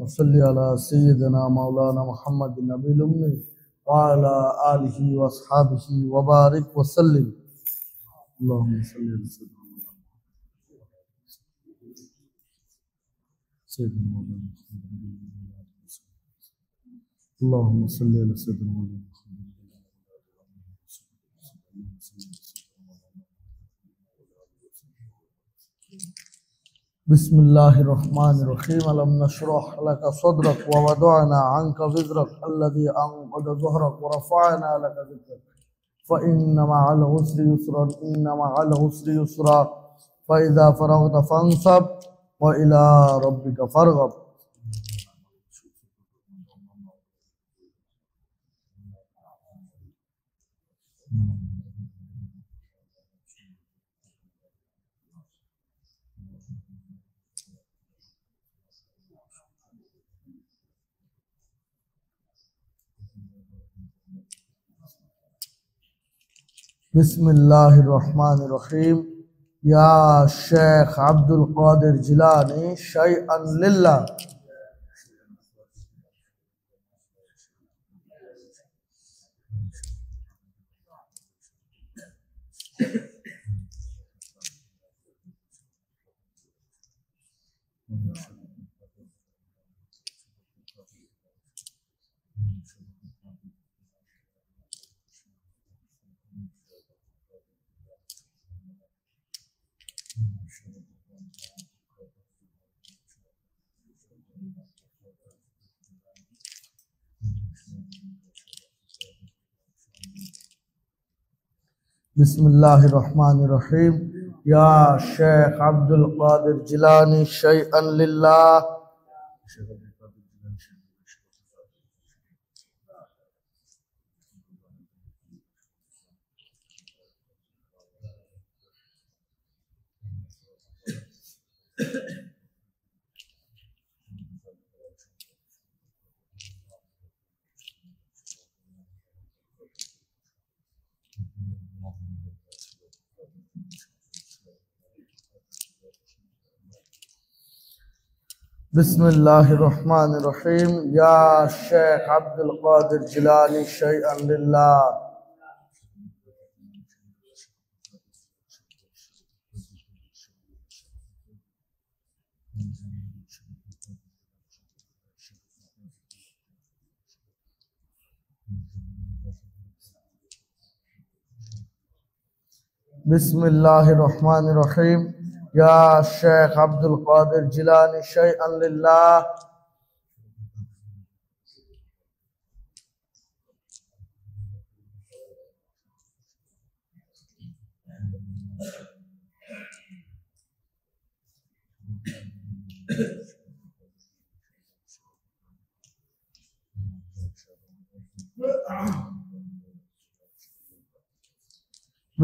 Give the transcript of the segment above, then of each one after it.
صل على سيدنا مولانا محمد النبي الأمي وعلى آله وأصحابه وبارك وسلم. اللهم صل على سيدنا مولانا محمد. اللهم صل على سيدنا مولانا محمد. بسم الله الرحمن الرحيم. ألم نشرح لك صدرك ووضعنا عنك وزرك الذي أنقض ظهرك ورفعنا لك ذكرك فإن مع العسر يسرا إن مع العسر يسرا فإذا فرغت فانصب وإلى ربك فارغب. بسم الله الرحمن الرحيم. يا شيخ عبد القادر جيلاني شيئا لله. بسم الله الرحمن الرحيم. يا شيخ عبد القادر جيلاني شيئا لله. بسم الله الرحمن الرحيم. يا شيخ عبد القادر جيلاني شيئا لله. بسم الله الرحمن الرحيم. يا شيخ عبد القادر جيلاني شيئا لله.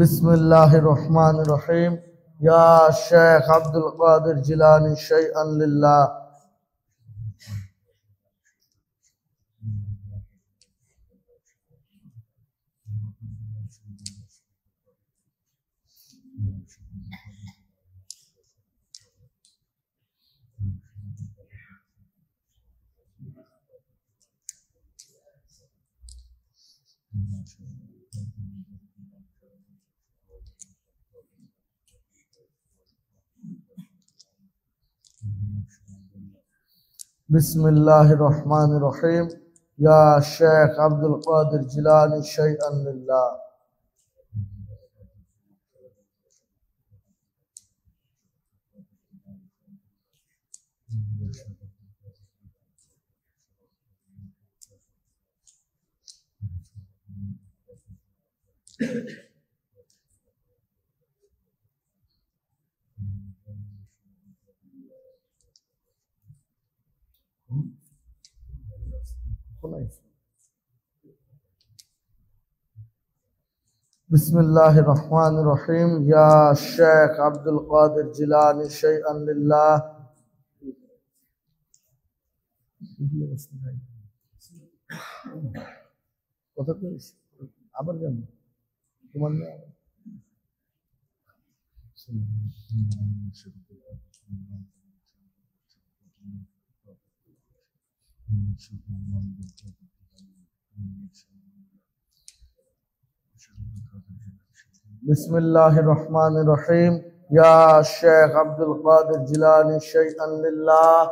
بسم الله الرحمن الرحيم. يا شيخ عبد القادر جيلاني شيئا لله. بسم الله الرحمن الرحيم. يا شيخ عبد القادر جيلاني شيئا لله. بسم الله الرحمن الرحيم. يا شيخ عبد القادر جيلاني شيئا لله. আবার যান তোমার بسم الله الرحمن الرحيم. يا شيخ عبد القادر جيلاني شيئا لله.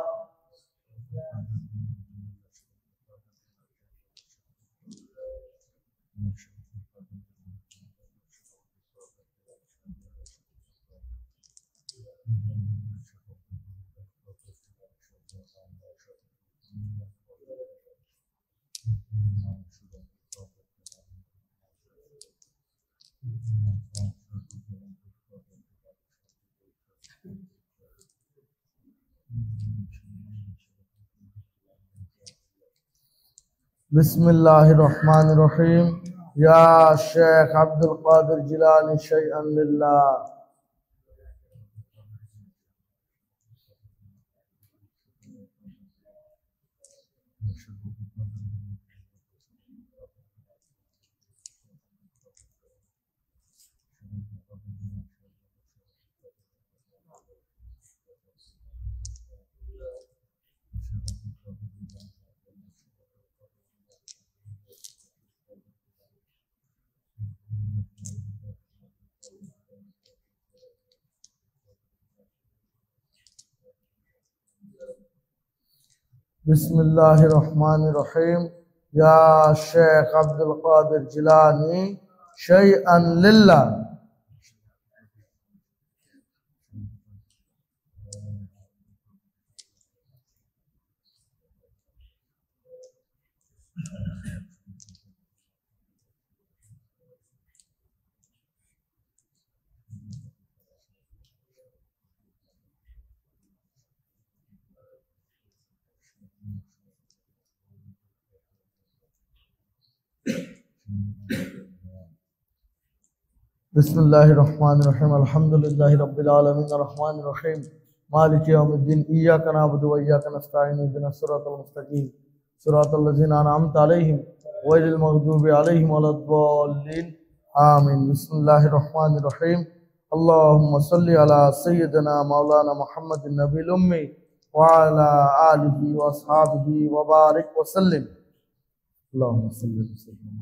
بسم الله الرحمن الرحيم. يا شيخ عبد القادر جيلاني شيئا لله. بسم الله الرحمن الرحيم. يا شيخ عبد القادر جيلاني شيئا لله. بسم الله الرحمن الرحيم. الحمد لله رب العالمين الرحمن الرحيم مالك يوم الدين. إياك نعبد وإياك نستعين اهدنا الصراط المستقيم صراط الذين أنعمت عليهم غير المغضوب عليهم ولا الضالين آمين. بسم الله الرحمن الرحيم. اللهم صل على سيدنا مولانا محمد النبي الأمي وعلى آله وأصحابه وبارك وسلم. اللهم صل وسلم.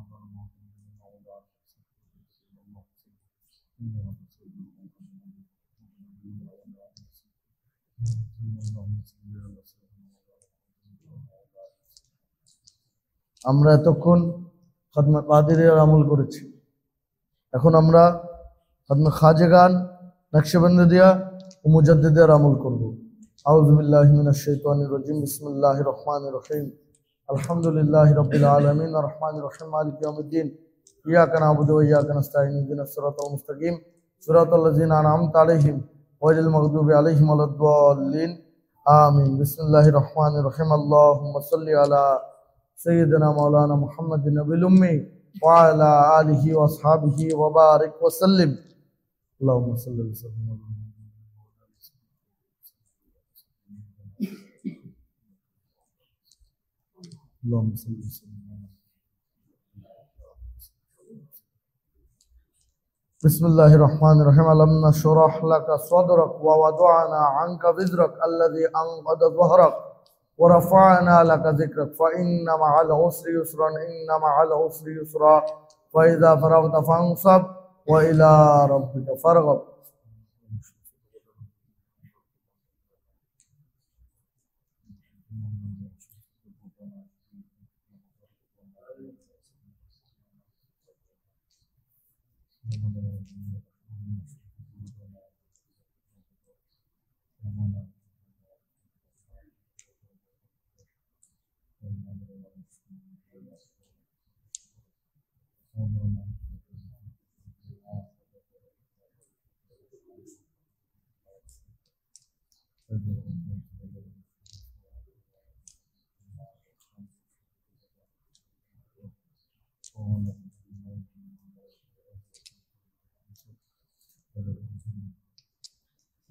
আমরা এতক্ষণ খাদমে কাদেরিয়ার আমল করেছি, এখন আমরা খাদমে খাজেগান নকশবন্দিয়া ও মুজাদ্দিদের আমল করব। আউযু বিল্লাহি মিনাশ শাইতানির রাজিম। বিসমিল্লাহির রহমানির রহিম। আলহামদুলিল্লাহি রাব্বিল আলামিন আর রহমানির রহিম মালিকি ইয়াউমিদ্দিন। ইয়াকা না'বুদু ওয়া ইয়াকা নাস্তাঈন ইহদিনাস সিরাতাল মুস্তাকিম সিরাতাল লাযিনা আন'আমতা আলাইহিম গায়রিল মাগদুবি আলাইহিম ওয়ালাদ-দাল্লিন আমিন। বিসমিল্লাহির রহমানির রহিম। আল্লাহুম্মা সাল্লি আলা سيدنا مولانا محمد النبي الأمي وعلى آله وأصحابه وبارك وسلم. اللهم صل وسلم. اللهم صل وسلم. بسم الله الرحمن الرحيم. ألم نشرح لك صدرك ووضعنا عنك وزرك الذي أنقض ظهرك ورفعنا لك ذكرك فإن مع العسر يسرا إن مع العسر يسرا فإذا فرغت فانصب وإلى ربك فارغب.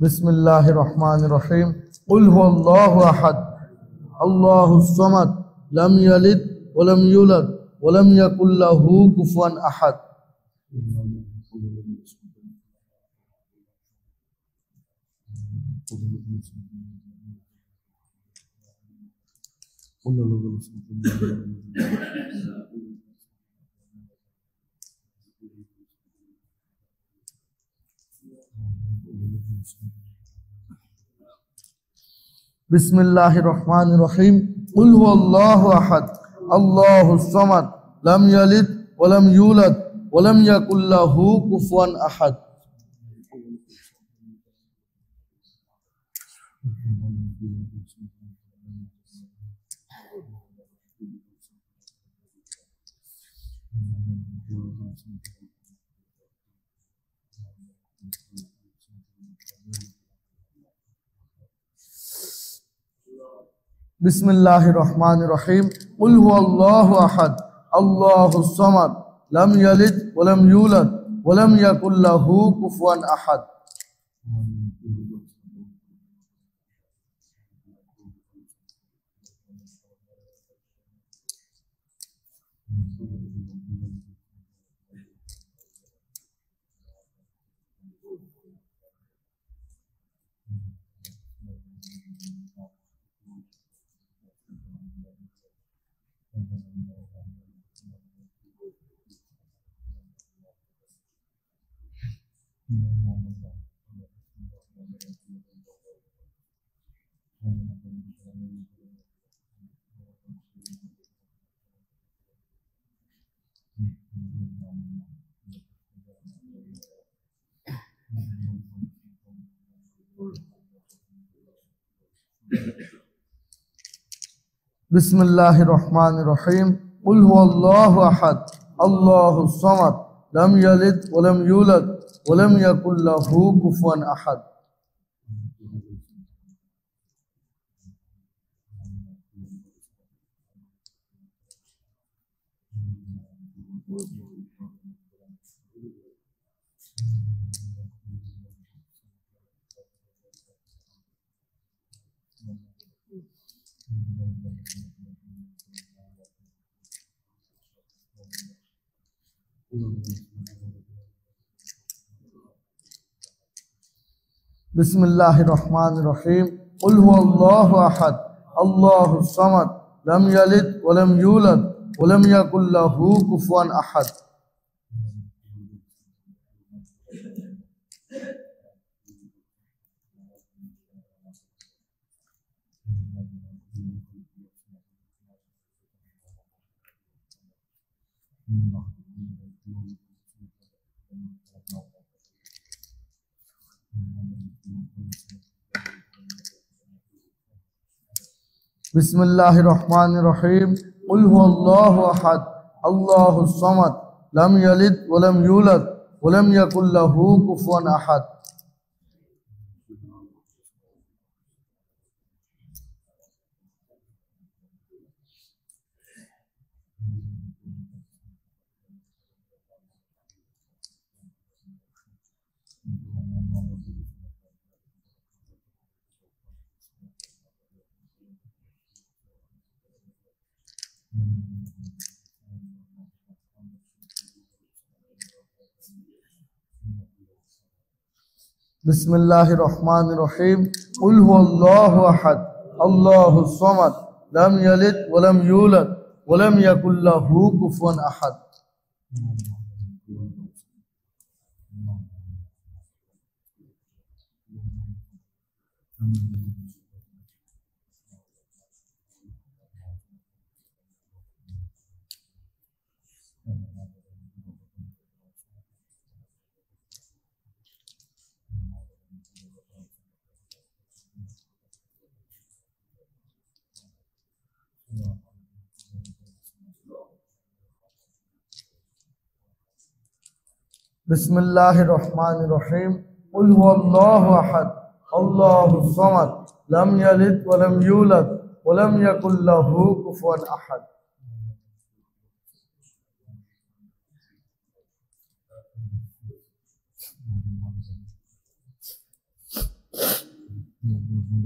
बिस्मिल्लाहिर्रहमानिर्रहीम कुल हुवल्लाहु अहद अल्लाहुस समद लम यलिद वलम यूलद वलम यकुल लहू कुफुवन अहद। बिस्मिल्लाहिर्रहमानिर्रहीम कुल हुवल्लाहु अहद अल्लाहुस समद लम यलिद वलम यूलद वलम यकुल लहू कुफुवन अहद। बिस्मिल्लाहिर्रहमानिर्रहीम कुल हुवल्लाहु अहद अल्लाहुस समद लम यलिद वलम यूलद वलम यकुल लहू कुफुवन अहद। बिस्मिल्लाहिर्रहमानिर्रहीम कुल हुवल्लाहु अहद अल्लाहुस समद लम यलिद वलम यूलद वलम यकुल लहू कुफुवन अहद। बिस्मिल्लाहिर्रहमानिर्रहीम कुल हुवल्लाहु अहद अल्लाहुस समद लम यलिद वलम यूलद वलम यकुल लहू कुफुवन अहद। बिस्मिल्लाहिर्रहमानिर्रहीम कुल हुवल्लाहु अहद अल्लाहुस समद लम यलिद वलम यूलद वलम यकुल लहू कुफुवन अहद। बिस्मिल्लाहिर्रहमानिर्रहीम कुल हुवल्लाहु अहद अल्लाहुस समद लम यलिद वलम यूलद वलम यकुल लहू कुफुवन अहद। बिस्मिल्लाहिर्रहमानिर्रहीम कुल हुवल्लाहु अहद अल्लाहुस समद लम यलिद वलम यूलद वलम यकुल लहू कुफुवन अहद।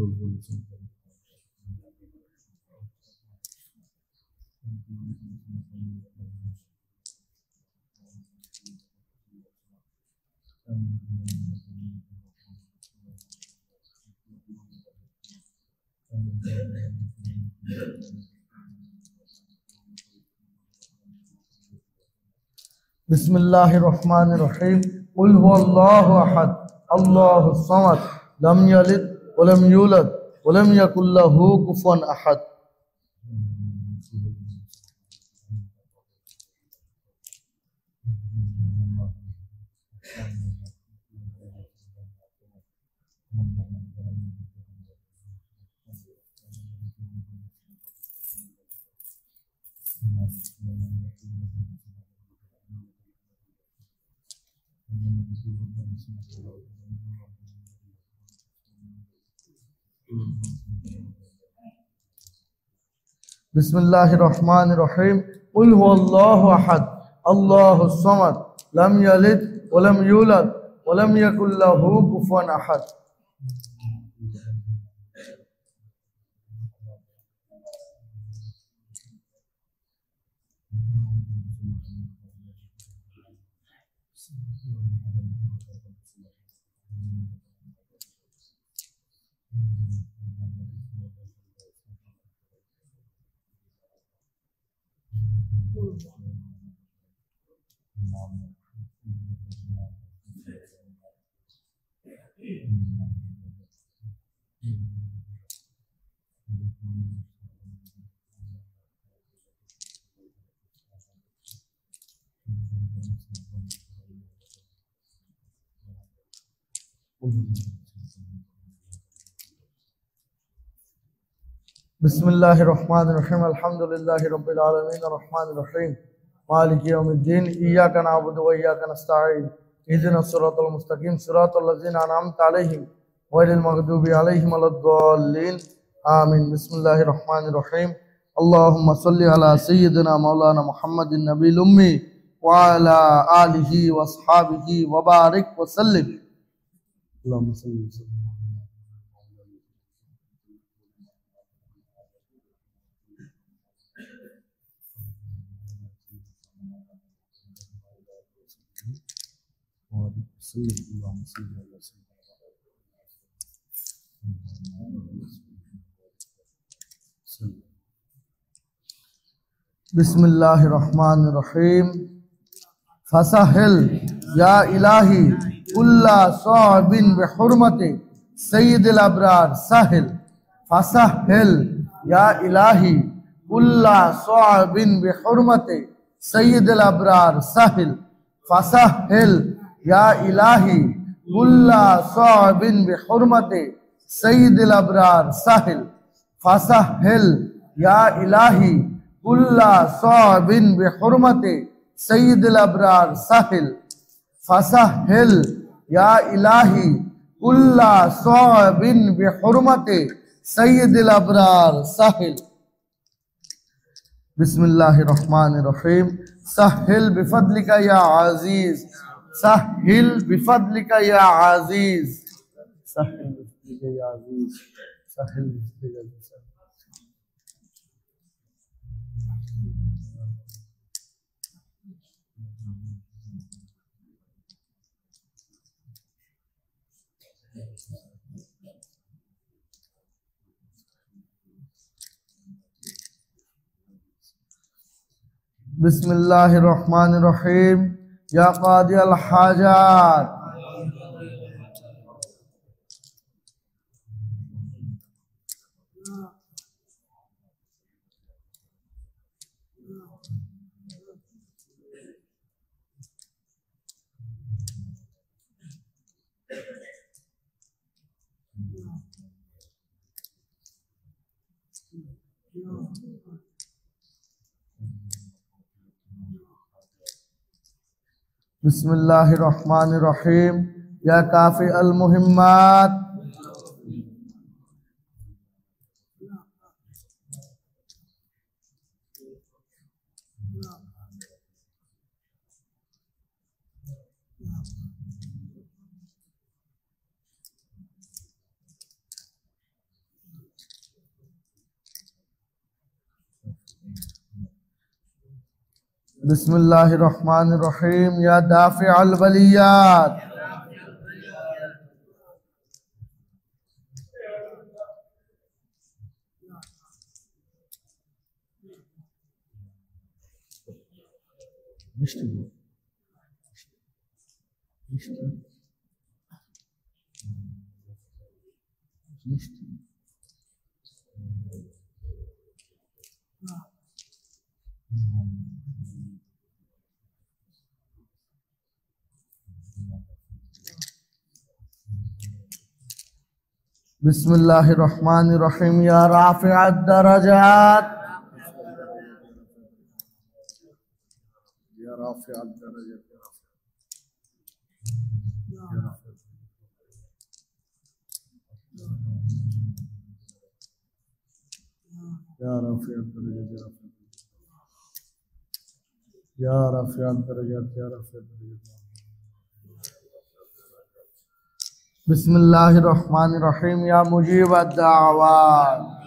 बिस्मिल्लाहिर्रहमानिर्रहीम कुल हुवल्लाहु अहद अल्लाहुस समद लम यलिद वलम यूलद वलम यकुल लहू कुफुवन अहद। बिस्मिल्लाहिर्रहमानिर्रहीम कुल हुवल्लाहु अहद अल्लाहुस समद लम यलिद वलम यूलद वलम यकुल लहू कुफुवन अहद। बिस्मिल्लाहिर्रहमानिर्रहीम अल्हम्दुलिल्लाहि रब्बिल आलमीन अर्रहमानिर्रहीम मालिकि यौमिद्दीन इय्याका नअबुदु व इय्याका नस्तईन इहदिनस सिरातल मुस्तकीम सिरातल लज़ीना अनअमता अलैहिम गैरिल मग़दूबि अलैहिम वलद्दाल्लीन आमीन। बिस्मिल्लाहिर्रहमानिर्रहीम अल्लाहुम्मा सल्लि अला सय्यिदिना मौलाना मुहम्मदिन नबील उम्मी व अला आलिहि व अस्हाबिहि व बारिक व सल्लिम। अल्लाहुम्मा सल्लि वसल्लिम। बिस्मिल्लाहिर्रहमानिर्रहीम फसहिल या इलाही कुल्ला साबिन बिहुर्मति सय्यिदिल अबरार साहिल। फसहिल या इलाही कुल्ला साबिन बिहुर्मति सय्यिदिल अबरार साहिल। फसहिल या इलाही कुल्ला साबिन बिहुर्मति सय्यिदिल अबरार साहिल। फसहिल या इलाही कुल्ला साबिन बिहुर्मति सय्यिदिल अबरार साहिल। फसहिल या इलाही कुल्ला साबिन बिहुर्मति सय्यिदिल अबरार साहिल। बिस्मिल्लाहिर्रहमानिर्रहीम सहिल बिफदलिका या अजीज सहिल बिफदलिका या अजीज सहिल बिफदलिका या अजीज सहिल बिफदलिका या अजीज। बिस्मिल्लाहिर्रहमानिर्रहीम या क़ादियल हाजात बिस्मिल्लाहिर्रहमानिर्रहीम या काफ़ी अल मुहिम्मात बिस्मिल्लाहिर्रहमानिर्रहीम या दाफ़िअल बलियात बिस्मिल्लाहिर्रहमानिर्रहीम या राफ़िअद दरजात या राफ़िअद दरजात या राफ़िअद दरजात या राफ़िअद दरजात या राफ़िअद दरजात बिस्मिल्लाहिर्रहमानिर्रहीम या मुजीबद दाअवात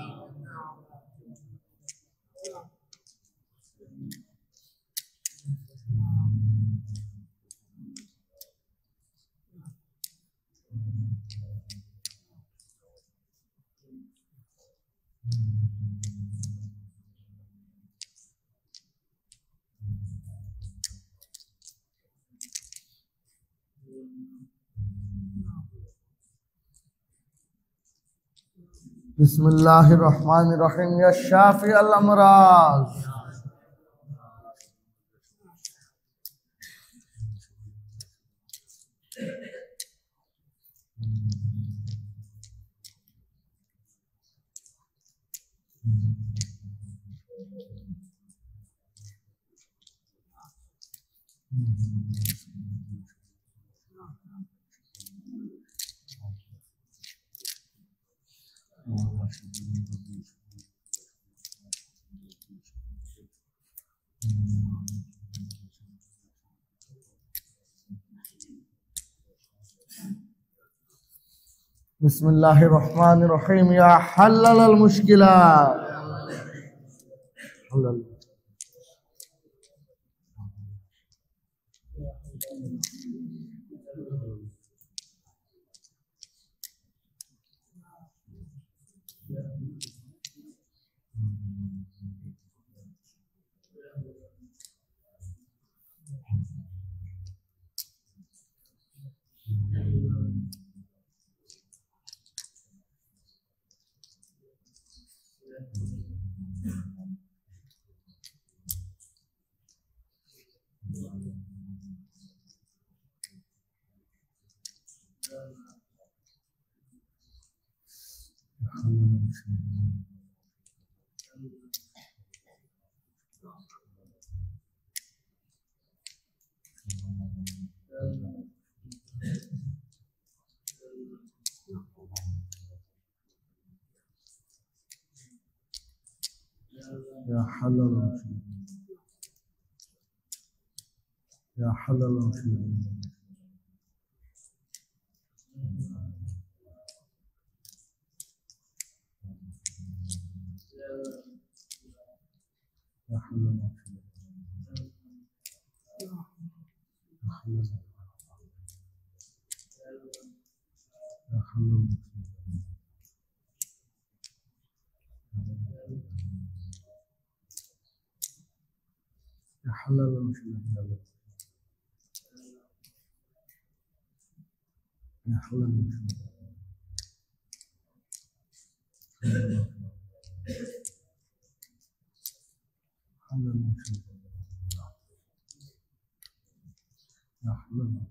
बिस्मिल्लाहिर्रहमानिर्रहीम या शाफ़िअल अमराज़ बिस्मिल्लाहिर्रहमानिर्रहीम या हल्लल मुश्किलात या हल्लल या हल्लल या हल्लल या हल्लल يا حلال المشكلة يا حلال المشكلة حلال المشكلة يا حلال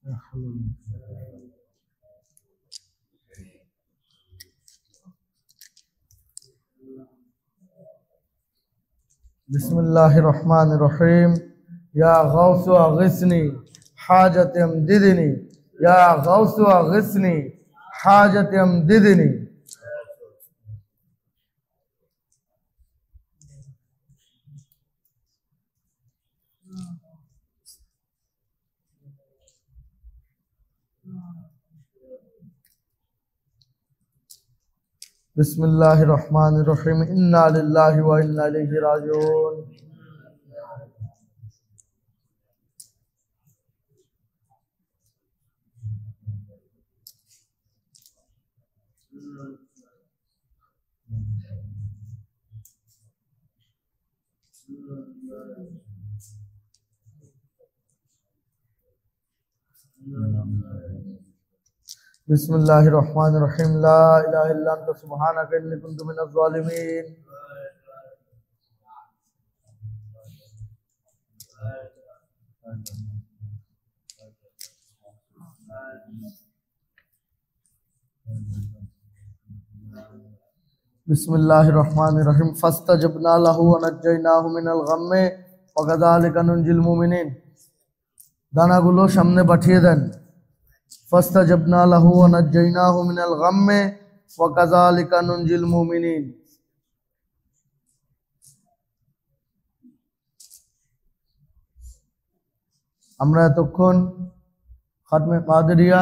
يا حلال المشكلة بسم الله الرحمن الرحيم يا غوث أغثني حاجة امددني يا غوث أغثني حاجة امددني بسم الله الرحمن الرحيم إنا لله وإنا إليه راجعون بسم الله الرحمن الرحيم لا إله إلا أنت سبحانك إني كنت من الظالمين بسم الله الرحمن الرحيم فاستجبنا له ونجيناه من الغم وكذلك ننجي المؤمنين দানাগুলো সামনে পাঠিয়ে দেন فاستجبنا له ونجيناه من الغم وكذلك ننجي المؤمنين আমরা এতক্ষণ খাতমে কাদেরিয়া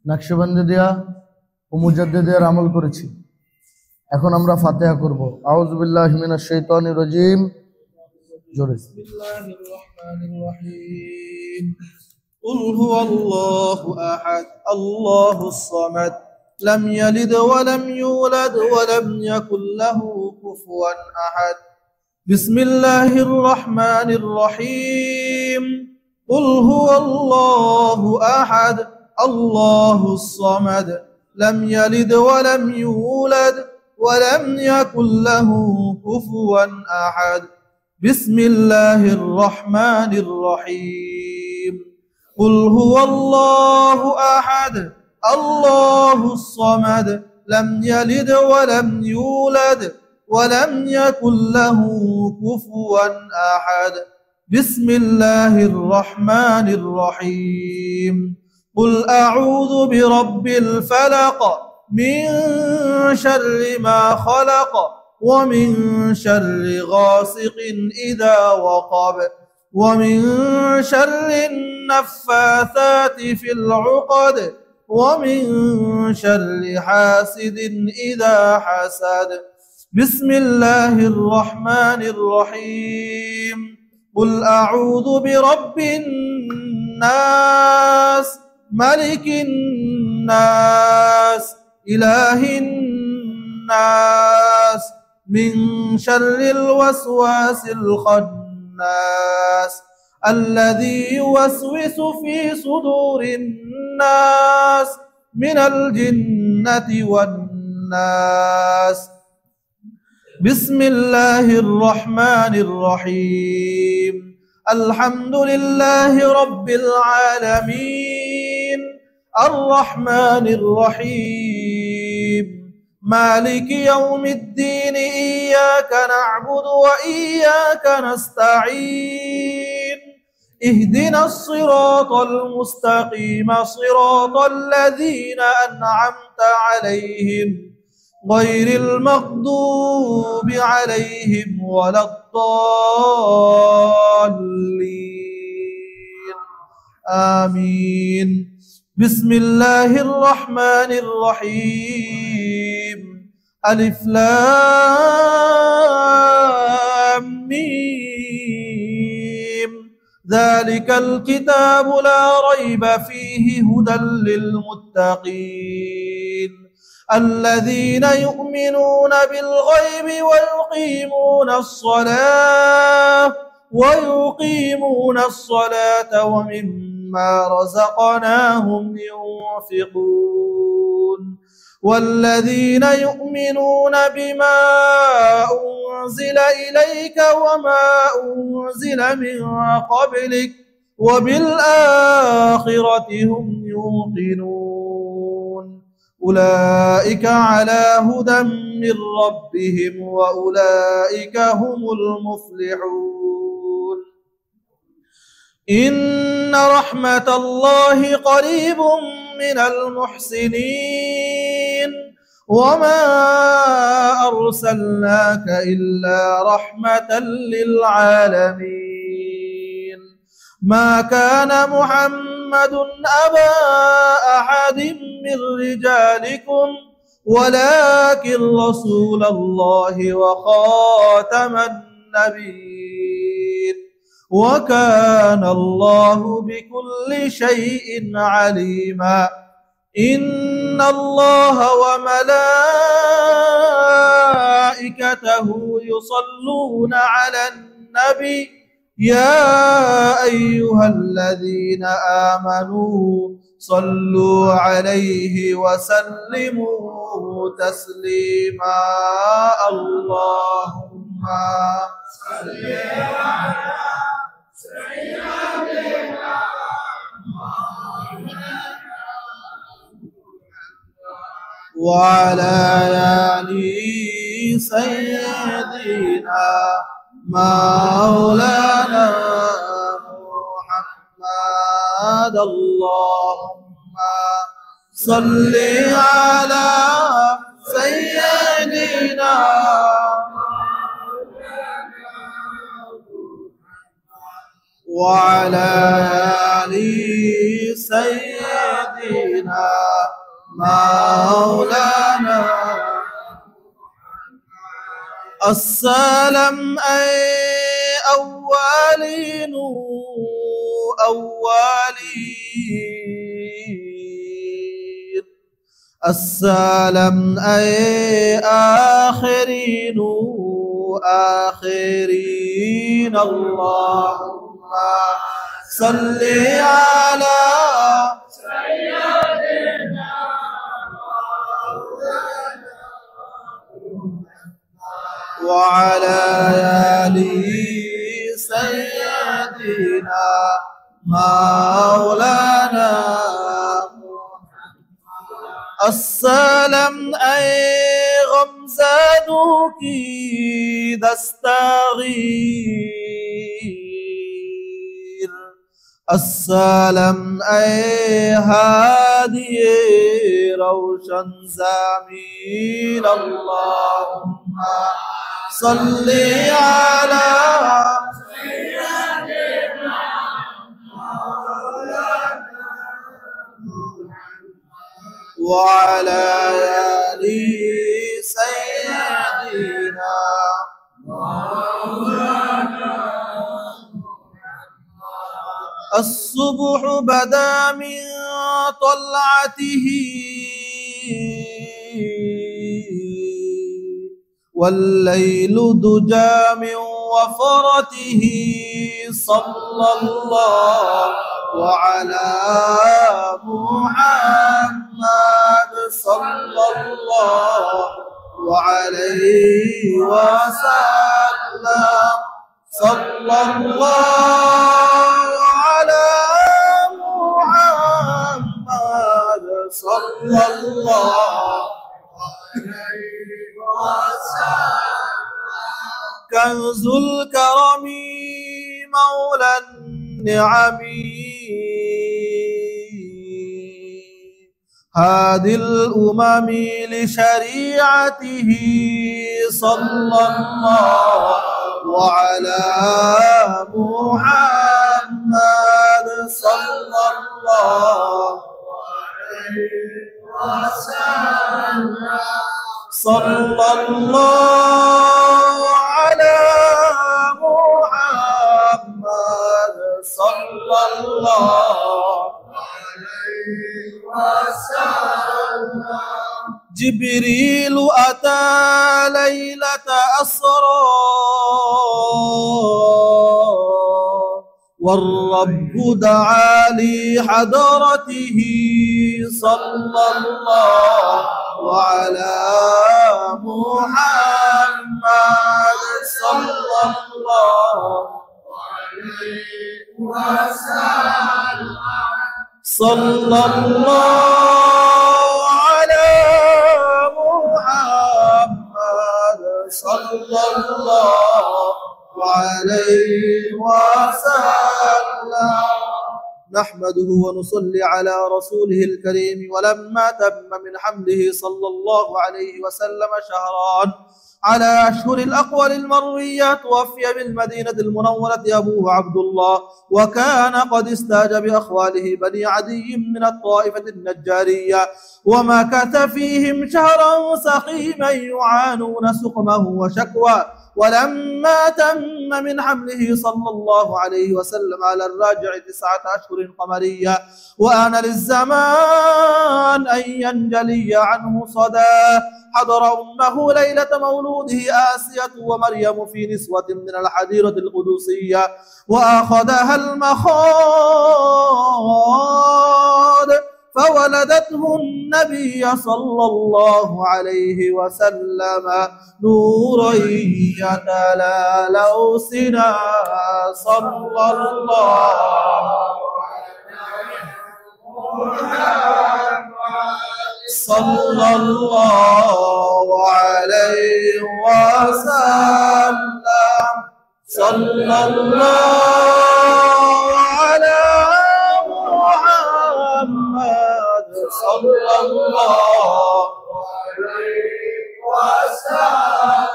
নকশবন্দিয়া ও মুজাদ্দিদের আমল করেছি এখন আমরা ফাতিহা করব আউযু বিল্লাহি মিনাশ শাইতানির রাজীম জোরে বিসমিল্লাহির রহমানির রহিম قل هو الله أحد الله الصمد لم يلد ولم يولد ولم يكن له كفوا أحد بسم الله الرحمن الرحيم قل هو الله أحد الله الصمد لم يلد ولم يولد ولم يكن له كفوا أحد بسم الله الرحمن الرحيم قل هو الله أحد الله الصمد لم يلد ولم يولد ولم يكن له كفوا أحد بسم الله الرحمن الرحيم قل أعوذ برب الفلق من شر ما خلق ومن شر غاسق إذا وقب ومن شر النفاثات في العقد ومن شر حاسد إذا حسد بسم الله الرحمن الرحيم قل أعوذ برب الناس ملك الناس إله الناس من شر الوسواس الخناس الذي يوسوس في صدور الناس من الجنة والناس بسم الله الرحمن الرحيم الحمد لله رب العالمين الرحمن الرحيم مالك يوم الدين إياك نعبد وإياك نستعين اهدنا الصراط المستقيم صراط الذين أنعمت عليهم غير المغضوب عليهم ولا الضالين آمين بسم الله الرحمن الرحيم ألف لام ميم ذلك الكتاب لا ريب فيه هدى للمتقين الذين يؤمنون بالغيب ويقيمون الصلاة ومما رزقناهم ينفقون والذين يؤمنون بما أنزل إليك وما أنزل من قبلك وبالآخرة هم يوقنون أولئك على هدى من ربهم وأولئك هم المفلحون إن رحمة الله قريب من المحسنين وما أرسلناك إلا رحمة للعالمين ما كان محمد أبا أحد من رجالكم ولكن رسول الله وخاتم النبيين وكان الله بكل شيء عليما إن الله وملائكته يصلون على النبي يا أيها الذين آمنوا صلوا عليه وسلموا تسليما اللهم صل على سيدنا وعلى آل سيدنا مولانا محمد اللهم صل على سيدنا وعلى آل سيدنا مولانا السلام أي أولين أولين السلام أي آخرين آخرين اللهم صل على سيدنا وعلى آل سيدنا مولانا السلام أي غمزانك دستغير السلام أي هادي روشن زميل اللهم صل على سيدنا وعلى آل سيدنا الصبح بدا من طلعته والليل دجى من وفرته صلى الله وعلى محمد صلى الله وعليه وسلم صلى الله على محمد صلى الله عليه وسلم كنز الكرم مولى النعم هادي الأمم لشريعته صلى الله وعلى محمد صلى الله عليه وسلم صلى الله على محمد صلى الله عليه وسلم جبريل أتى ليلة أسرى والرب دعا لحضرته صلى الله وعلى محمد صلى الله عليه وسلم صلى الله على محمد صلى الله عليه وسلم نحمده ونصلي على رسوله الكريم ولما تم من حمده صلى الله عليه وسلم شهران على أشهر الأقوال المروية توفي بالمدينة المنورة أبوه عبد الله، وكان قد استاج بأخواله بني عدي من الطائفة النجارية، ومكث فيهم شهرا سقيما يعانون سقمه وشكوى. ولما تم من حمله صلى الله عليه وسلم على الراجع 9 أشهر قمرية، وآن للزمان أن ينجلي عنه صداه، حضر أمه ليلة مولوده آسية ومريم في نسوة من الحديرة القدسية، وأخذها المخاض فولدته النبي صلى الله عليه وسلم نورا يتلالأ سنا صلى الله عليه وسلم. صلى الله على محمد صلى الله عليه وسلم.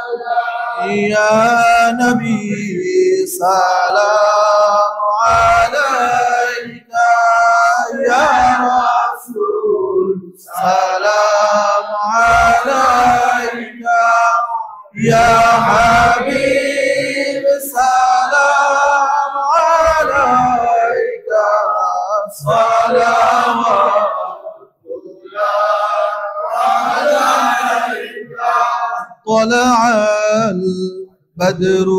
يا نبي سلام عليك، يا رسول سلام عليك، يا حبيب سلام عليك، صلوات الله عليك. طلع البدر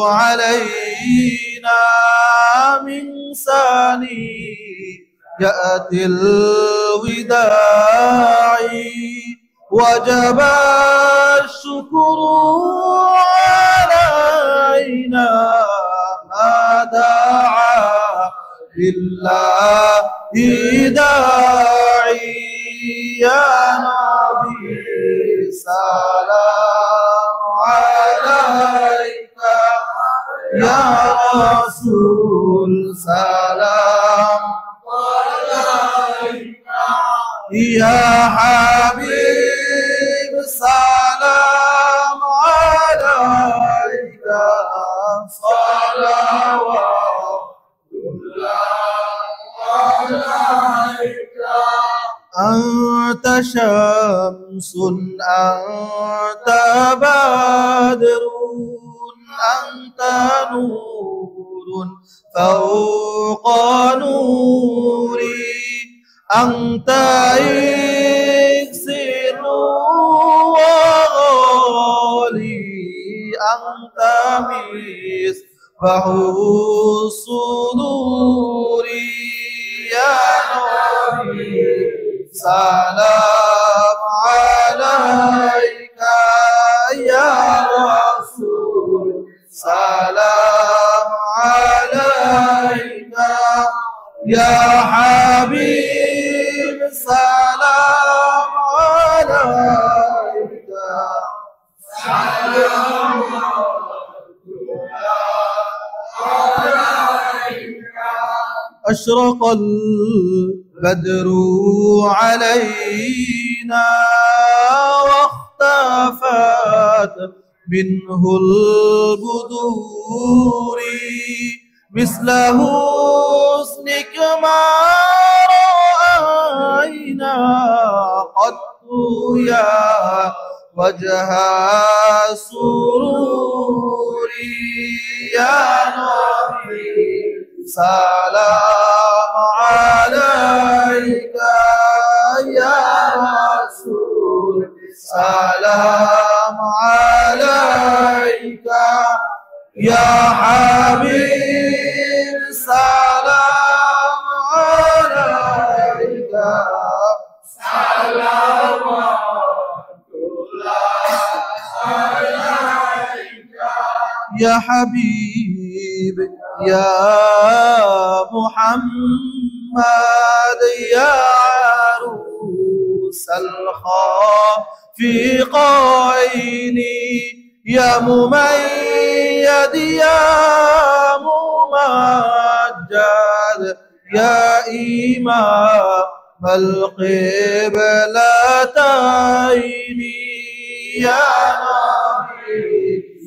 علينا من ثنيات الوداع، وجب الشكر علينا ما دعا لله داعي. يا نبي سلام عليك، يا رسول سلام عليك، يا حبيب سلام عليك، صلوات الله عليك. أنت شمس أنت بدر أنت نور فوق نوري، أنت إكسر وغالي، أنت مصباح الصدور. يا نبي سلام عليك، يا رسول سلام عليك، يا حبيب سلام عليك، سلام عليك. أشرق البدر علينا واختفت منه البدور، مثل حسنك ما رأينا قط يا وجه السرور. يا نبي سلام عليك، يا رسول سلام عليك، يا حبيب سلام عليك، صلوات الله عليك. يا حبيب يا محمد، يا عروس الخافقين، يا مميد يا ممجد، يا إمام القبلتين. يا نبي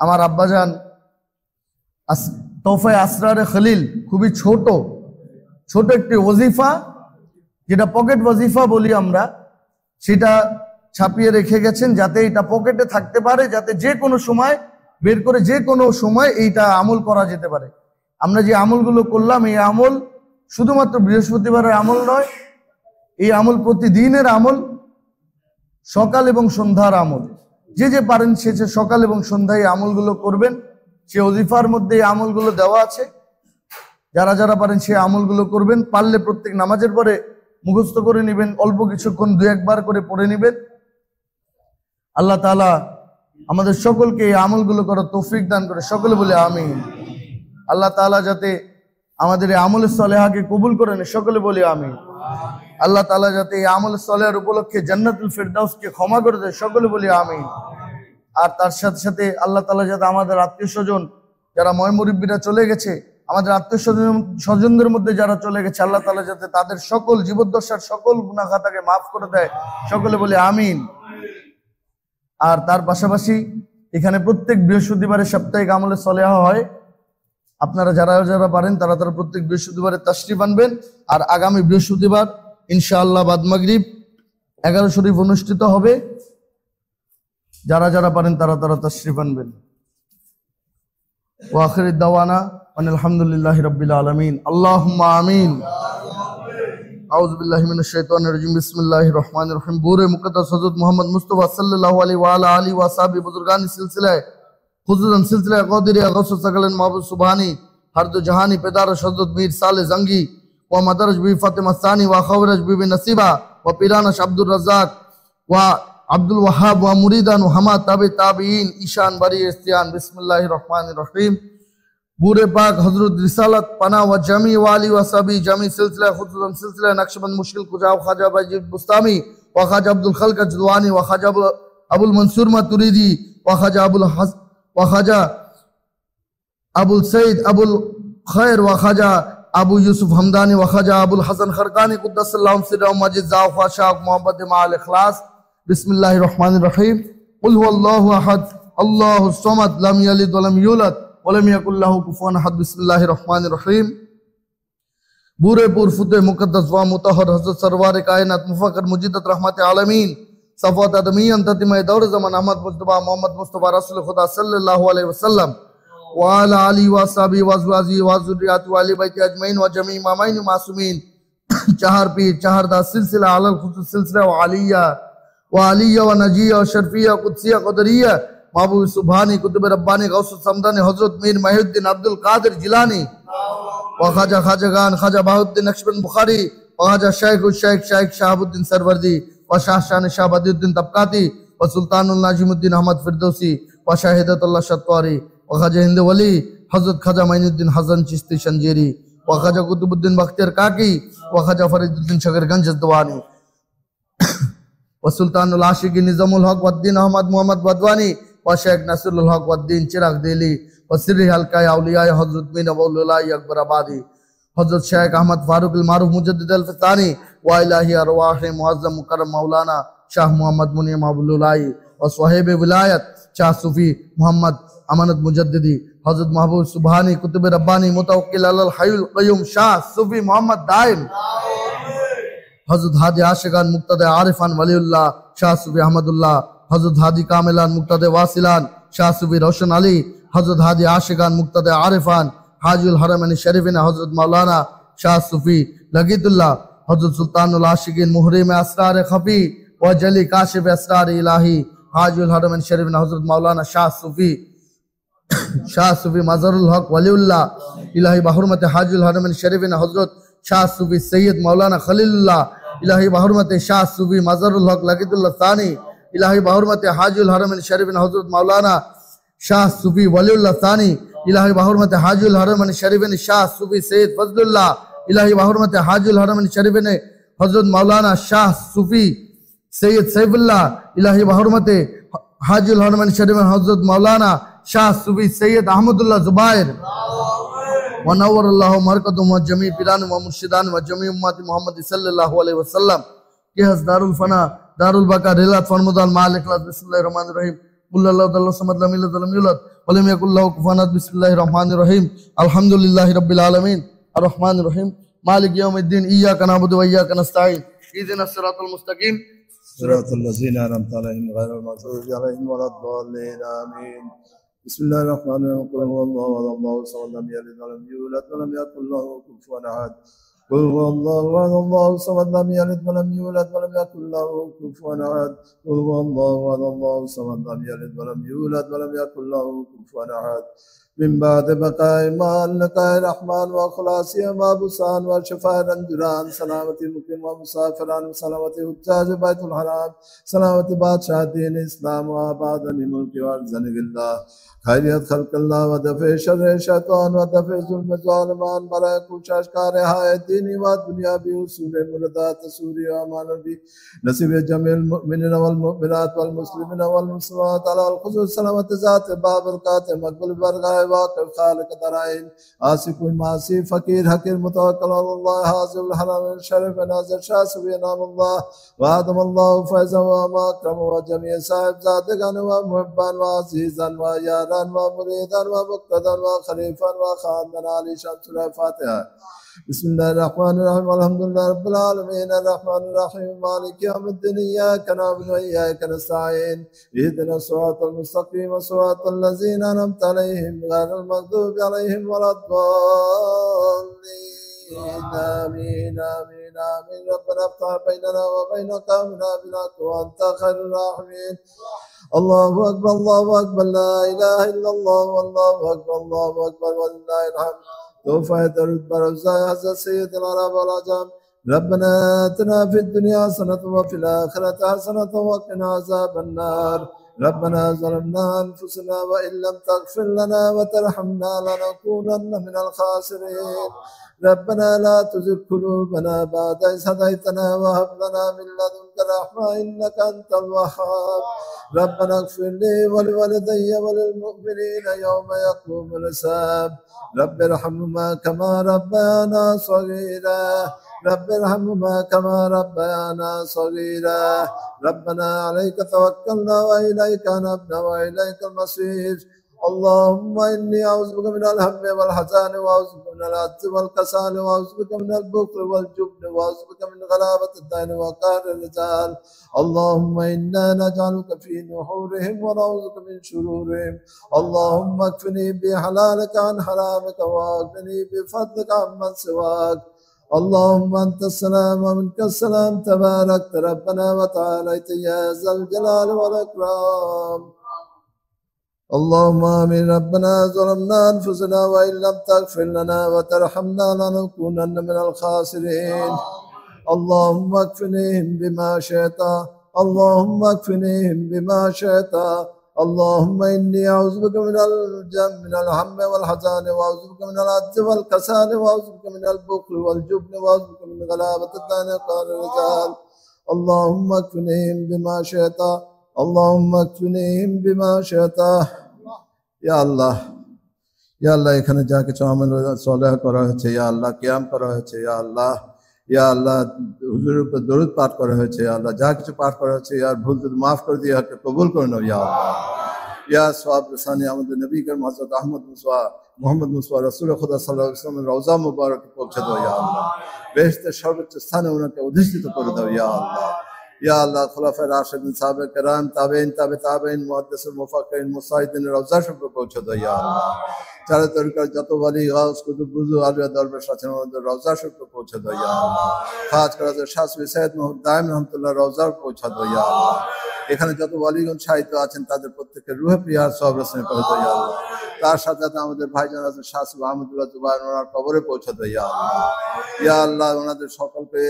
আমার আব্বাজান তোহফায়ে আসরারে খলিল খুবই ছোট একটি ওজিফা, যেটা পকেট ওজিফা বলি আমরা, সেটা ছাপিয়ে রেখে গেছেন যাতে এটা পকেটে থাকতে পারে, যাতে যে কোনো সময় বের করে যে কোনো সময় এইটা আমল করা যেতে পারে। আমরা যে আমলগুলো করলাম, এই আমল শুধুমাত্র বৃহস্পতিবারের আমল নয়, এই আমল প্রতিদিনের আমল, সকাল এবং সন্ধ্যার আমল। যে পারেন সে সকাল এবং সন্ধ্যায় আমলগুলো করবেন। সে ওজিফার মধ্যে এই আমলগুলো দেওয়া আছে, যারা পারেন সে আমলগুলো করবেন। পারলে প্রত্যেক নামাজের পরে মুখস্থ করে নেবেন, অল্প কিছুক্ষণ 2-1 বার করে পড়ে নেবেন। আল্লাহ তাআলা আমাদের সকলকে এই আমলগুলো করার তৌফিক দান করে, সকলে বলে আমিন। আল্লাহ তাআলা যাতে আমাদের এই আমল সালেহাকে কবুল করেন, সকলে বলে আমিন। আল্লাহ তাআলা যাতে এই আমল সালেহার উপলক্ষে জান্নাতুল ফিরদাউসকে ক্ষমা করে দেয়, সকলে বলে আমিন। আর তার সাথে সাথে আল্লাহ তাআলা যাতে আমাদের আত্মীয় স্বজন যারা ময়মুরিব্বিরা চলে গেছে, আমাদের আত্মীয় স্বজনদের মধ্যে যারা চলে গেছে, আল্লাহ তাআলা যাতে তাদের সকল জীবদ্দশার সকল গুনাহ খাতাকে মাফ করে দেয়, সকলে বলে আমিন। আর তার পাশাপাশি এখানে প্রত্যেক বৃহস্পতিবারে সাপ্তাহিক আমলে সলেহা হয়। আপনারা যারা পারেন তারা প্রত্যেক বৃহস্পতিবারে তাশরিফ আনবেন। আর আগামী বৃহস্পতিবার ইনশাআল্লাহ বাদ মাগরিব 11 শরীফ অনুষ্ঠিত হবে। যারা পারেন তারা তাশরিফ আনবেন। ওয়া আখিরুদ দাওয়ানা আলহামদুলিল্লাহি রাব্বিল আলামিন। আল্লাহুম্মা আমিন। আউযু বিল্লাহি মিনাশ শাইতানির রাজিম। বিসমিল্লাহির রহমানির রহিম। বুরে মুকদ্দাস হযরত মুহাম্মদ মুস্তাফা সাল্লাল্লাহু আলাইহি ওয়া আলা আলিহি ওয়া সাহবিহি বুজুরগান সিলসিলায় খুসুসান সিলসিলা কাদিরিয়া গাউসুস সাকালান মাহবুব সুবহানি হরদু জাহানি পেদার হযরত মীর সালে জঙ্গি ওয়া মাদারজ বি ফাতেমা সানি ওয়া খাওরাজ বিবি নসিবা ওয়া পিরানাশ আব্দুর রাজ্জাক ওয়া আব্দুল ওয়াহাব ওয়া মুরিদান ওয়া হামা তাবিঈন ঈশান বারি ইস্তিয়ান। বিসমিল্লাহির রহমানির রহিম। বুরে পাক হযরত রিসালাত পানা ওয়া জামি ওয়া আলী ওয়া সাবি জামি সিলসিলা খুসুসান সিলসিলা নকশবন্দ মুশকিল কুজা ওয়া খাজা বাজিদ বুস্তামি ওয়া খাজা আব্দুল খালক জদওয়ানি ওয়া খাজা আবুল মনসুর মাতুরিদি ওয়া খাজা আবুল সঈদ আবুল খৈর ওয়া খাজা আবু ইউসুফ হামদানি ওয়া খাজা আবুল হাসান খরকানি কুদ্দাসাল্লাহু সিররাহু মাজিদ জাওফা শাহ মোহাম্মদ মাআল ইখলাস। বিসমিল্লাহির রহমানির রহিম। কুল হুয়াল্লাহু আহাদ আল্লাহুস সামাদ লাম ইয়ালিদ ওয়া লাম ইউলাদ ওয়া লাম ইয়াকুল লাহু কুফুয়ান আহাদ। বিসমিল্লাহির রহমানির রহিম। বুরে পুর ফুতে মুকদ্দাস ওয়া মুতাহহার হযরত সরওয়ারে কায়নাত মুফাক্কির মুজিদাত রহমাতে আলামিন সফওয়াত আদমিয়ান তাতিমায়ে দৌর জামান আহমদ মুজতবা মোহাম্মদ মুস্তাফা রাসূল খুদা সাল্লাল্লাহু আলাইহি ওয়াসাল্লাম ওয়া আলা আলিহি ওয়া সাহবিহি ওয়া আজওয়াজিহি ওয়া যুররিয়াতিহি ওয়া আলি বাইতি আজমাইন ওয়া জামি ইমামাইন মাসুমিন। চাহার পীর চাহারদা সিলসিলা আলাল খুসুস সিলসিলা ওয়া আলিয়া ওয়া নাজিয়া ওয়া শরফিয়া কুদসিয়া কদরিয়া মাহবুব সুবহানি কুতুব রব্বানি গাউসুস সামদানি হযরত মীর মাহিউদ্দিন আব্দুল কাদের জিলানী ওয়া খাজাগান খাজা বাহুদ্দিন নকশবন্দ বুখারী ওয়া খাজা শাইখ শাহাবুদ্দিন সরওয়ার্দি ওয়া শাহশান শাহ বাদিউদ্দিন তবকাতি ওয়া সুলতানুল নাজিমুদ্দিন আহমদ ফিরদৌসি ওয়া শাহিদাতুল্লাহ শাতওয়ারি ওয়া খাজা হিন্দ ওয়ালি হযরত খাজা মাইনুদ্দিন হাসান চিশতি সঞ্জেরি ওয়া খাজা কুতুবুদ্দিন বখতিয়ার কাকি ওয়া খাজা ফরিদুদ্দিন শগরগঞ্জ জদওয়ানি ওয়া সুলতানুল আশিকিন নিজামুল হক ওয়াদ্দিন আহমদ মুহাম্মদ বদওয়ানি ওয়া শেখ নাসিরুল হক ওয়াদ্দিন চিরাগ দিলি ওয়া সিররি হালকা আউলিয়া হযরত মিন আউলিয়া আকবর আবাদি হযরত শেখ আহমদ ফারুকুল মারুফ মুজাদ্দিদ আল ফিতানি ওয়া ইলাহি আরওয়াহ মুআজ্জম মুকাররম মাওলানা শাহ মুহাম্মদ মুনিম আবুল্লাহ ওয়া সাহেব विलायत শাহ সুফি মুহাম্মদ আমানত মুজাদ্দিদি হযরত মাহবুব সুবহানি কুতুব রব্বানি মুতাওয়াক্কিল আলাল হাইয়ুল কাইয়ুম শাহ সুফি মুহাম্মদ দাইম হযরত হাদি আশিকান মুক্তাদে আরিফান ওয়ালিউল্লাহ শাহ সুফি আহমদুল্লাহ হযরত হাদি কামিলান মুক্তাদে ওয়াসিলান শাহ সুফি রওশন আলী হযরত হাদি আশিকান মুক্তাদে আরিফান হাজুল হারামাইন শরীফিন হযরত মাওলানা শাহ সুফি লগীতুল্লাহ হযরত সুলতানুল আশিকিন মুহরিম আসরার খফি ওয়া জলি কাশিফ আসরার ইলাহি হাজুল হারামাইন শরীফিন হযরত মাওলানা শাহ সুফি মাজারুল হক ওয়ালিউল্লাহ ইলাহি বাহুরমতে হাজুল হারামাইন শরীফিন হযরত শাহ সুফি সৈয়দ মাওলানা খলিলুল্লাহ ইলাহি বাহুরমতে শাহ সুফি মাজারুল হক লগীতুল্লাহ সানি ইলাহি বাহুরমতে হাজুল হারামাইন শরীফিন হযরত মাওলানা শাহ সুফি ওয়ালিউল্লাহ সানি ইলাহি বাহুরমতে হাজুল হারামাইন শরীফিন শাহ সুফি সৈয়দ ফজলুল্লাহ ইলাহি বাহুরমতে হাজুল হারামাইন শরীফিন হযরত মাওলানা শাহ সুফি সৈয়দ সাইফুল্লাহ ইলাহি বাহুরমতে হাজুল হারামাইন শরীফিন হযরত মাওলানা শাহ সুফি সৈয়দ আহমদুল্লাহ জুবায়ের ওয়া নাওয়ারাল্লাহু মারকাতুহুম ওয়া জামি পিরান ওয়া মুর্শিদান ওয়া জামি উম্মতি মুহাম্মদ সাল্লাল্লাহু আলাইহি ওয়াসাল্লাম কে হাস দারুল ফানা দারুল বাকা রিলাত ফরমুদাল মাল ইখলাস। বিসমিল্লাহির রহমানির রহিম। قل الله تعالى الصمد لم يلد ولم يولد ولم يكن له كفوا أحد. بسم الله الرحمن الرحيم. الحمد لله رب العالمين الرحمن الرحيم مالك يوم الدين إياك نعبد وإياك نستعين اهدنا الصراط المستقيم صراط الذين أنعمت عليهم غير المغضوب عليهم ولا الضالين آمين. بسم الله الرحمن الرحيم. قل هو الله أحد الله الصمد لم يلد ولم يولد ولم يكن له كفوا أحد. قل هو الله أحد الله الصمد لم يلد ولم يولد ولم يكن له كفوا أحد. قل هو الله أحد الله الصمد لم يلد ولم يولد ولم يكن له كفوا أحد. من بعد بقاء ما لقاء الرحمن وخلاصي ما بسان وشفاء رنجران سلامة مقيم ومسافران سلامة حجاج بيت الحرام سلامة بادشاہ دین اسلام وآباد ملک وارزنق اللہ خیریت خلق اللہ ودفع شر شیطان ودفع ظلم ظالمان برائے کوشش کا رہائے دینی و دنیا بھی اصول مردات سوری و امان بھی نصیب جميع المؤمنین والمؤمنات والمسلمین والمسلمات على الخصوص سلامت ذات بابرکات مقبل برگاہ واقف خالق درائن آسف المعاصی فقیر حقیر متوکل اللہ حاضر الحرام الشرف ناظر شاہ سبی نام اللہ وآدم اللہ فیضا و ماکرم و جميع صاحب زادگان و محبان و عزیزان و یاران و مریدان و مقتدان و خلیفان و خاندان علی شان سورہ فاتحہ. بسم الله الرحمن الرحيم. الحمد لله رب العالمين الرحمن الرحيم مالك يوم الدين إياك نعبد وإياك نستعين اهدنا الصراط المستقيم صراط الذين أنعمت عليهم غير المغضوب عليهم ولا الضالين آمين آمين آمين. ربنا افتح بيننا وبين قومنا بالحق وأنت خير الراحمين. الله أكبر الله أكبر لا إله إلا الله والله أكبر الله أكبر ولله الحمد. توفى ترد برزاي حضرت سيد العرب والعجم. ربنا آتنا في الدنيا حسنة وفي الآخرة حسنة وقنا عذاب النار. ربنا ظلمنا أنفسنا وإن لم تغفر لنا وترحمنا لنكونن من الخاسرين. ربنا لا تزغ قلوبنا بعد إذ هديتنا وهب لنا من لدنك رحمة إنك أنت الوهاب. ربنا اغفر لي ولوالدي وللمؤمنين يوم يقوم الحساب. رب ارحمهما كما ربيانا صغيرا. رب ارحمهما كما ربيانا صغيرا. ربنا عليك توكلنا وإليك أنبنا وإليك المصير. اللهم إني أعوذ بك من الهم والحزن وأعوذ بك من العجز والكسل وأعوذ بك من البخل والجبن وأعوذ بك من غلابة الدين وقهر الرجال. اللهم إنا نجعلك في نحورهم ونعوذ بك من شرورهم. اللهم اكفني بحلالك عن حرامك واغنني بفضلك عمن سواك. اللهم أنت السلام ومنك السلام تباركت ربنا وتعاليت يا ذا الجلال والإكرام. اللهم آمين. ربنا ظلمنا أنفسنا وإن لم تغفر لنا وترحمنا لنكونن من الخاسرين. اللهم اكفنيهم بما شئت. اللهم اكفنيهم بما شئت. اللهم إني أعوذ بك من الهم والحزن وأعوذ بك من العجز والكسل وأعوذ بك من البخل والجبن وأعوذ بك من غلابة الدين وقهر الرجال. اللهم اكفنيهم بما شئت. اللهم اكفنيهم بما شئت. يا الله يا الله এখানে যা কিছু আমল সালেহ করা হয়েছে ইয়া আল্লাহ কিয়াম করা হয়েছে ইয়া আল্লাহ ইয়া আল্লাহ হুজুরের উপর দরুদ পাঠ করা হয়েছে ইয়া আল্লাহ যা কিছু পাঠ করা হয়েছে ইয়ার ভুল ত্রুটি মাফ করে দিয়ে কবুল করে নাও ইয়া আল্লাহ। ইয়া সওয়াব রসানি আমাদের নবী করিম হযরত আহমদ মুসা মোহাম্মদ মুসা রাসূল খুদা সাল্লাল্লাহু আলাইহি ওয়াসাল্লামের রওজা মুবারকে পৌঁছে দাও ইয়া আল্লাহ। বেহেশতের সর্বোচ্চ স্থানে ওনাকে অধিষ্ঠিত করে দাও ইয়া আল্লাহ। ইয়া আল্লাহ খুলাফায়ে রাশিদিন সাহাবে কেরাম তাবেঈন তাবেঈন মুহাদ্দিসিন মুফাক্কিরিন মুজতাহিদিনের রওজা শরীফে পৌঁছে দাও ইয়া আল্লাহ। চার তরিকার যত ওয়ালি গাউস কুতুব বুজু আলিয়া দরবেশ আছেন ওদের রওজা শরীফে পৌঁছে দাও ইয়া আল্লাহ। খাস করে শাহ সৈয়দ মুহাম্মদ দাইম রহমাতুল্লাহ রওজা পৌঁছে দাও ইয়া আল্লাহ। এখানে যত ওয়ালিগণ সাহিত্য আছেন তাদের প্রত্যেকের রূহে পিয়ার সওয়াব রসনে পৌঁছে দাও ইয়া আল্লাহ। তার সাথে সাথে আমাদের ভাইজান আছেন শাহ আহমদুল্লাহ জুবায়ের ওনার কবরে পৌঁছে দাও ইয়া আল্লাহ। ইয়া আল্লাহ ওনাদের সকলকে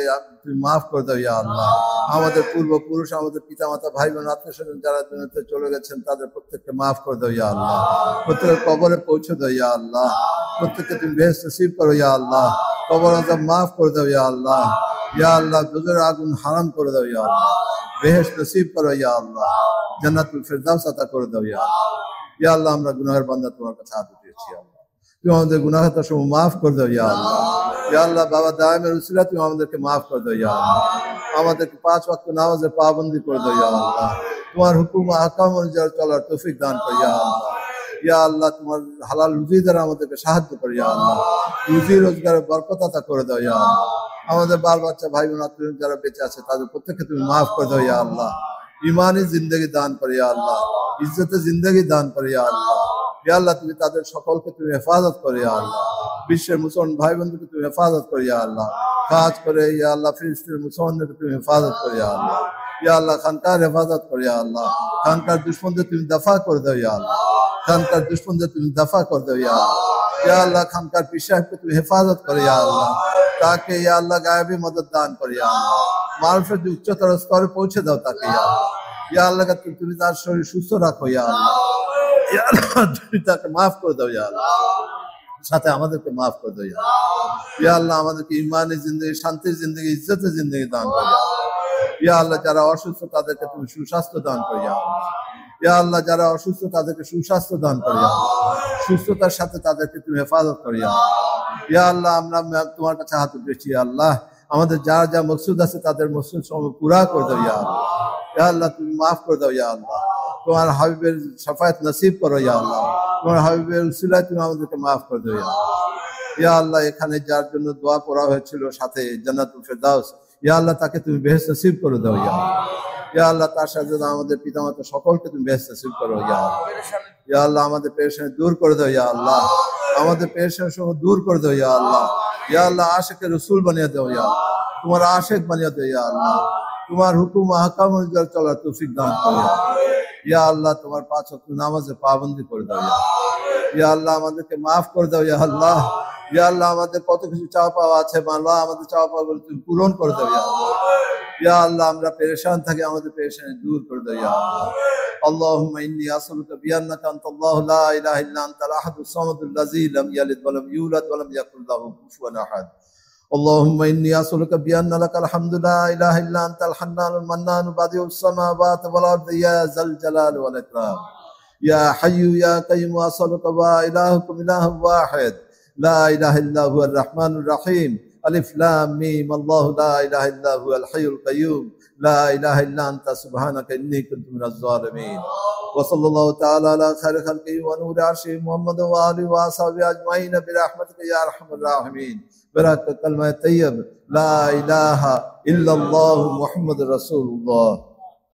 তুমি মাফ করে দাও ইয়া আল্লাহ। আমাদের পূর্বপুরুষ আমাদের পিতামাতা ভাই বোন আত্মীয় স্বজন যারা দুনিয়াতে চলে গেছেন তাদের প্রত্যেককে মাফ করে দাও ইয়া আল্লাহ। প্রত্যেকের কবরে পৌঁছে দাও ইয়া আল্লাহ। প্রত্যেককে তুমি বেহেশত নসিব করো ইয়া আল্লাহ। কবর আযাব মাফ করে দাও ইয়া আল্লাহ। ইয়া আল্লাহ দোজখের আগুন হারাম করে দাও ইয়া আল্লাহ। বেহেশত নসিব করো ইয়া আল্লাহ। জান্নাতুল ফিরদাউস আতা করে দাও ইয়া আল্লাহ। ইয়া আল্লাহ আমরা গুনাহগার বান্দা তোমার কাছে হাত উঠিয়েছি আল্লাহ। তুমি আমাদের গুনাহটা সব মাফ করে দাও ইয়া আল্লাহ। ইয়া আল্লাহ বাবা দায়েমের উসিলা তুমি আমাদেরকে মাফ করে দাও ইয়া আল্লাহ। আমাদেরকে 5 ওয়াক্ত নামাজের পাবন্দি করে দাও ইয়া আল্লাহ। তোমার হুকুম আহকাম অনুযায়ী চলার তৌফিক দান করো ইয়া আল্লাহ। ইয়া আল্লাহ, তোমার হালাল রুজি দ্বারা আমাদেরকে সাহায্য করো ইয়া আল্লাহ। রুজি রোজগারের বরকত আতা করে দাও ইয়া আল্লাহ। আমাদের বাল বাচ্চা ভাই বোন আত্মীয় যারা বেঁচে আছে তাদের প্রত্যেককে তুমি মাফ করে দাও ইয়া আল্লাহ। ইমানি জিন্দগি দান করো ইয়া আল্লাহ। ইজ্জতে জিন্দগি দান করো ইয়া আল্লাহ। ইয়া আল্লাহ, তুমি তাদের সকলকে তুমি হেফাজত করো ইয়া আল্লাহ। বিশ্বের মুসলমান ভাই বোনদেরকে তুমি হেফাজত করো ইয়া আল্লাহ। কাজ করে ইয়া আল্লাহ ফিলিস্তিনের মুসলমানদেরকে তুমি হেফাজত করো ইয়া আল্লাহ। ইয়া আল্লাহ, খানকার হেফাজত করো ইয়া আল্লাহ। খানকার দুশ্মনদের তুমি দফা করে দাও ইয়া আল্লাহ। খানকার দুশ্মনদের তুমি দফা করে দাও ইয়া আল্লাহ। ইয়া আল্লাহ, খানকার পীর সাহেবকে তুমি হেফাজত করো ইয়া আল্লাহ। তাকে ইয়া আল্লাহ গায়েবী মদদ দান করো ইয়া আল্লাহ। মারফত উচ্চতর স্তরে পৌঁছে দাও তাকে ইয়া আল্লাহ। ইয়া আল্লাহ, তুমি তার শরীর সুস্থ রাখো ইয়া আল্লাহ। ইয়া আল্লাহ, তুমি তাকে মাফ করে দাও ইয়া আল্লাহ। সাথে আমাদেরকে মাফ করে দাও ইয়া আল্লাহ। ইয়া আল্লাহ, আমাদেরকে ইমানি জিন্দগি, শান্তির জিন্দগি, ইজ্জতের জিন্দগি দান করো ইয়া আল্লাহ। ইয়া আল্লাহ, যারা অসুস্থ তাদেরকে তুমি সুস্বাস্থ্য দান করো ইয়া আল্লাহ। ইয়া আল্লাহ, যারা অসুস্থ তাদেরকে সুস্বাস্থ্য দান করো ইয়া আল্লাহ। সুস্থতার সাথে তাদেরকে তুমি হেফাজত করো ইয়া আল্লাহ। ইয়া আল্লাহ, আমরা তোমার কাছে হাত উঠেছি ইয়া আল্লাহ। আমাদের যার যা মকসুদ আছে তাদের মকসুদ সব পুরা করে দাও ইয়া আল্লাহ। ইয়া আল্লাহ, তুমি মাফ করে দাও ইয়া আল্লাহ। তোমার হাবিবের শাফায়াত নসিব করো ইয়া আল্লাহ। তোমার হাবিবের উসিলায় তুমি আমাদেরকে মাফ করে দাও ইয়া আল্লাহ। ইয়া আল্লাহ, এখানে যার জন্য দোয়া পড়া হয়েছিল সাথে জান্নাতুল ফেরদাউস, ইয়া আল্লাহ তাকে তুমি বেহেশত নসিব করে দাও ইয়া আল্লাহ। ইয়া আল্লাহ, তার সাথে আমাদের পিতামাতা সকলকে তুমি বেহেশত নসিব করো ইয়া আল্লাহ। ইয়া আল্লাহ, আমাদের পেরেশানি দূর করে দাও ইয়া আল্লাহ। আমাদের পেরেশানি সব দূর করে দাও ইয়া আল্লাহ। ইয়া আল্লাহ, আশিকে রসুল বানিয়ে দাও ইয়া আল্লাহ। তোমার আশিক বানিয়ে দাও ইয়া আল্লাহ। তোমার হুকুম আহকাম অনুযায়ী চলার তৌফিক দান করো ইয়া আল্লাহ। তোমার 5 ওয়াক্ত নামাজে পাবন্দি করে দাও ইয়া আল্লাহ। ইয়া আল্লাহ, আমাদেরকে মাফ করে দাও ইয়া আল্লাহ। ইয়া আল্লাহ, আমাদের কত কিছু চাওয়া পাওয়া আছে আল্লাহ, আমাদের চাওয়া পাওয়া তুমি পূরণ করে দাও ইয়া আল্লাহ। ইয়া আল্লাহ, আমরা পেরেশান থাকি, আমাদের পেরেশানি দূর করে দাও ইয়া আল্লাহ। اللهم إني أسألك بأنك أنت الله لا إله إلا أنت الأحد الصمد الذي لم يلد ولم يولد ولم يكن له كفوا أحد. اللهم إني أسألك بأن لك الحمد لا إله إلا أنت الحنان المنان بديع السماوات والأرض يا ذا الجلال والإكرام. يا حي يا قيوم أسألك وإلهكم إله واحد لا إله إلا هو الرحمن الرحيم. ألف لام ميم الله لا إله إلا هو الحي القيوم لا إله إلا أنت سبحانك إني كنت من الظالمين. وصلى الله تعالى على خير خلقه ونور عرشه محمد وآله وصحبه أجمعين برحمتك يا أرحم الراحمين. بركة كلمة طيب لا إله إلا الله محمد رسول الله.